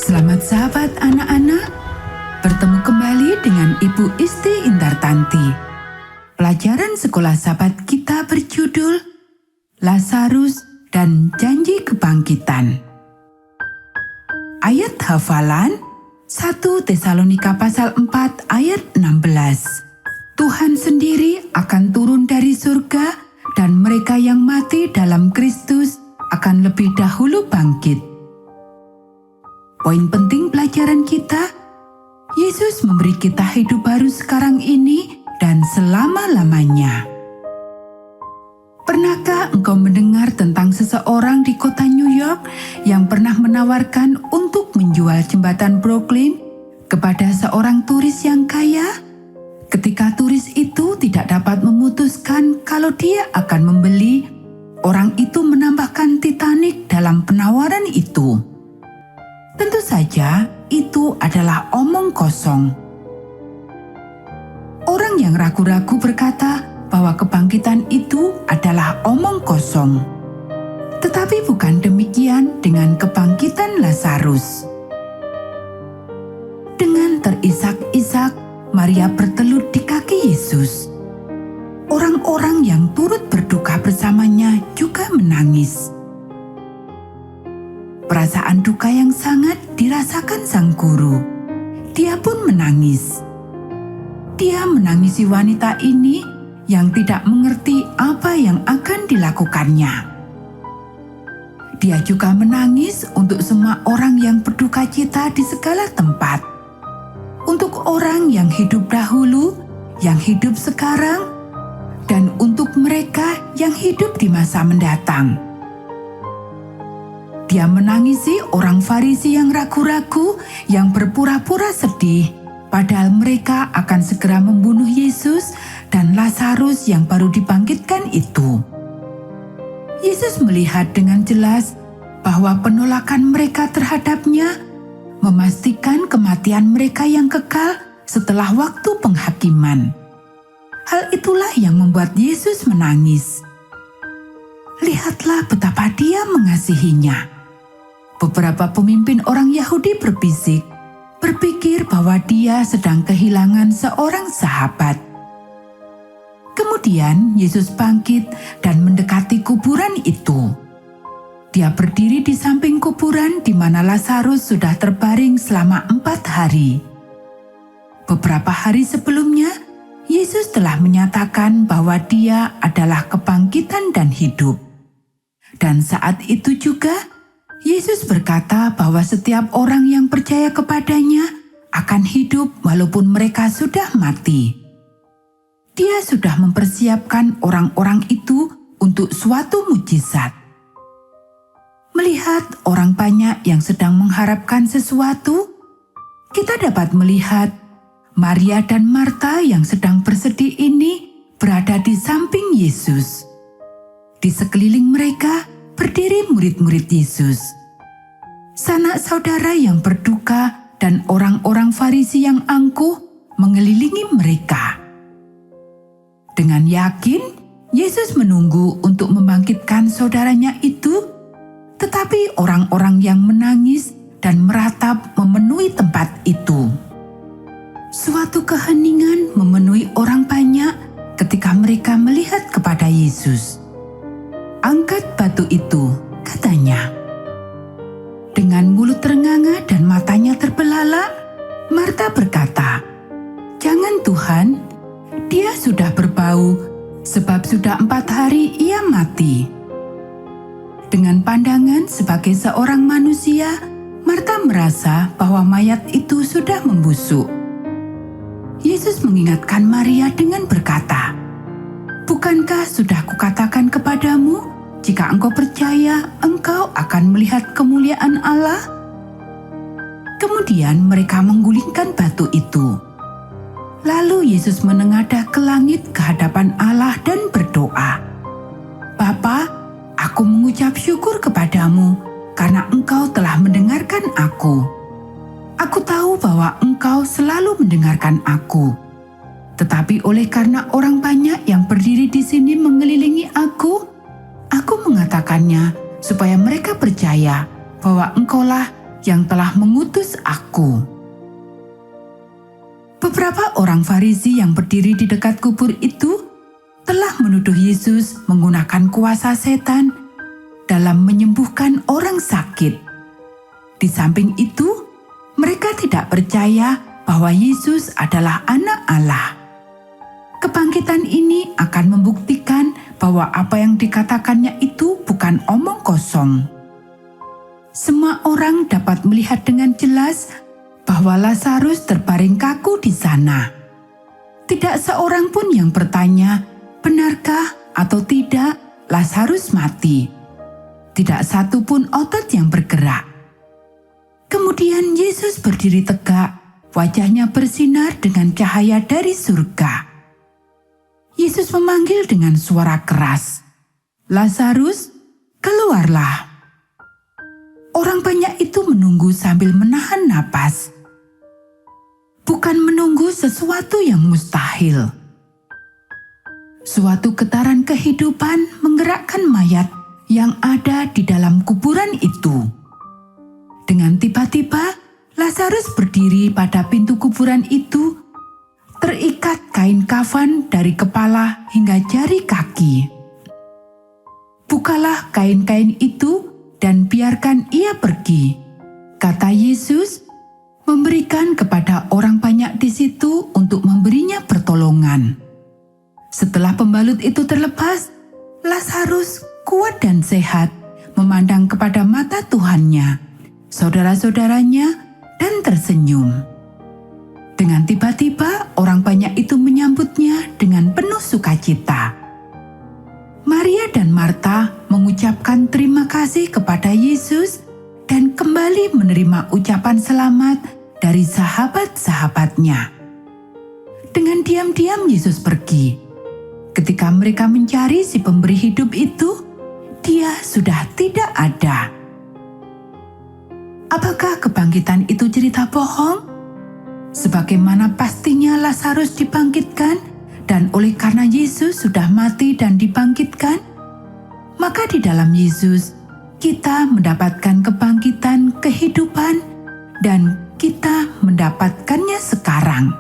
Selamat sahabat anak-anak, bertemu kembali dengan Ibu Isti Indartanti. Pelajaran sekolah sahabat kita berjudul Lazarus dan Janji Kebangkitan. Ayat hafalan 1 Tesalonika pasal 4 ayat 16. Tuhan sendiri akan turun dari surga dan mereka yang mati dalam Kristus akan lebih dahulu bangkit. Poin penting pelajaran kita, Yesus memberi kita hidup baru sekarang ini dan selama-lamanya. Pernahkah engkau mendengar tentang seseorang di kota New York yang pernah menawarkan untuk menjual jembatan Brooklyn kepada seorang turis yang kaya? Ketika turis itu tidak dapat memutuskan kalau dia akan membeli, orang itu menambahkan Titanic dalam penawaran itu. Tentu saja itu adalah omong kosong. Orang yang ragu-ragu berkata bahwa kebangkitan itu adalah omong kosong. Tetapi bukan demikian dengan kebangkitan Lazarus. Dengan terisak-isak, Maria bertelut di kaki Yesus. Orang-orang yang turut berduka bersamanya juga menangis. Perasaan duka yang sangat dirasakan sang guru. Dia pun menangis. Dia menangisi wanita ini yang tidak mengerti apa yang akan dilakukannya. Dia juga menangis untuk semua orang yang berduka cita di segala tempat. Untuk orang yang hidup dahulu, yang hidup sekarang, dan untuk mereka yang hidup di masa mendatang. Dia menangisi orang Farisi yang ragu-ragu, yang berpura-pura sedih, padahal mereka akan segera membunuh Yesus dan Lazarus yang baru dibangkitkan itu. Yesus melihat dengan jelas bahwa penolakan mereka terhadapnya memastikan kematian mereka yang kekal setelah waktu penghakiman. Hal itulah yang membuat Yesus menangis. Lihatlah betapa Dia mengasihinya. Beberapa pemimpin orang Yahudi berpikir bahwa dia sedang kehilangan seorang sahabat. Kemudian Yesus bangkit dan mendekati kuburan itu. Dia berdiri di samping kuburan di mana Lazarus sudah terbaring selama 4 hari. Beberapa hari sebelumnya, Yesus telah menyatakan bahwa Dia adalah kebangkitan dan hidup. Dan saat itu juga, Yesus berkata bahwa setiap orang yang percaya kepadanya akan hidup walaupun mereka sudah mati. Dia sudah mempersiapkan orang-orang itu untuk suatu mujizat. Melihat orang banyak yang sedang mengharapkan sesuatu, kita dapat melihat Maria dan Marta yang sedang bersedih ini berada di samping Yesus. Di sekeliling mereka berdiri murid-murid Yesus. Sanak saudara yang berduka dan orang-orang Farisi yang angkuh mengelilingi mereka. Dengan yakin, Yesus menunggu untuk membangkitkan saudaranya itu, tetapi orang-orang yang menangis dan meratap memenuhi tempat itu. Suatu keheningan memenuhi orang banyak ketika mereka melihat kepada Yesus. "Angkat batu itu," katanya. Dengan mulut ternganga dan matanya terbelalak, Marta berkata, "Jangan Tuhan, dia sudah berbau, sebab sudah 4 hari ia mati." Dengan pandangan sebagai seorang manusia, Marta merasa bahwa mayat itu sudah membusuk. Yesus mengingatkan Maria dengan berkata, "Bukankah sudah kukatakan kepadamu, jika engkau percaya, engkau akan melihat kemuliaan Allah?" Kemudian mereka menggulingkan batu itu. Lalu Yesus menengadah ke langit ke hadapan Allah dan berdoa, "Bapa, aku mengucap syukur kepadamu karena engkau telah mendengarkan aku. Aku tahu bahwa engkau selalu mendengarkan aku. Tetapi oleh karena orang banyak yang berdiri di sini mengelilingi aku mengatakannya supaya mereka percaya bahwa engkaulah yang telah mengutus aku." Beberapa orang Farisi yang berdiri di dekat kubur itu telah menuduh Yesus menggunakan kuasa setan dalam menyembuhkan orang sakit. Di samping itu, mereka tidak percaya bahwa Yesus adalah Anak Allah. Kebangkitan ini akan membuktikan bahwa apa yang dikatakannya itu bukan omong kosong. Semua orang dapat melihat dengan jelas bahwa Lazarus terbaring kaku di sana. Tidak seorang pun yang bertanya, benarkah atau tidak Lazarus mati. Tidak satu pun otot yang bergerak. Kemudian Yesus berdiri tegak, wajahnya bersinar dengan cahaya dari surga. Yesus memanggil dengan suara keras, "Lazarus, keluarlah." Orang banyak itu menunggu sambil menahan napas. Bukan menunggu sesuatu yang mustahil. Suatu getaran kehidupan menggerakkan mayat yang ada di dalam kuburan itu. Dengan tiba-tiba, Lazarus berdiri pada pintu kuburan itu, terikat kain kafan dari kepala hingga jari kaki. "Bukalah kain-kain itu dan biarkan ia pergi," kata Yesus, memberikan kepada orang banyak di situ untuk memberinya pertolongan. Setelah pembalut itu terlepas, Lazarus kuat dan sehat memandang kepada mata Tuhannya, saudara-saudaranya, dan tersenyum. Dengan tiba-tiba orang banyak itu menyambutnya dengan penuh sukacita. Maria dan Marta mengucapkan terima kasih kepada Yesus dan kembali menerima ucapan selamat dari sahabat-sahabatnya. Dengan diam-diam Yesus pergi. Ketika mereka mencari si pemberi hidup itu, dia sudah tidak ada. Apakah kebangkitan itu cerita bohong? Sebagaimana pastinya Lazarus dibangkitkan, dan oleh karena Yesus sudah mati dan dibangkitkan, maka di dalam Yesus kita mendapatkan kebangkitan kehidupan dan kita mendapatkannya sekarang.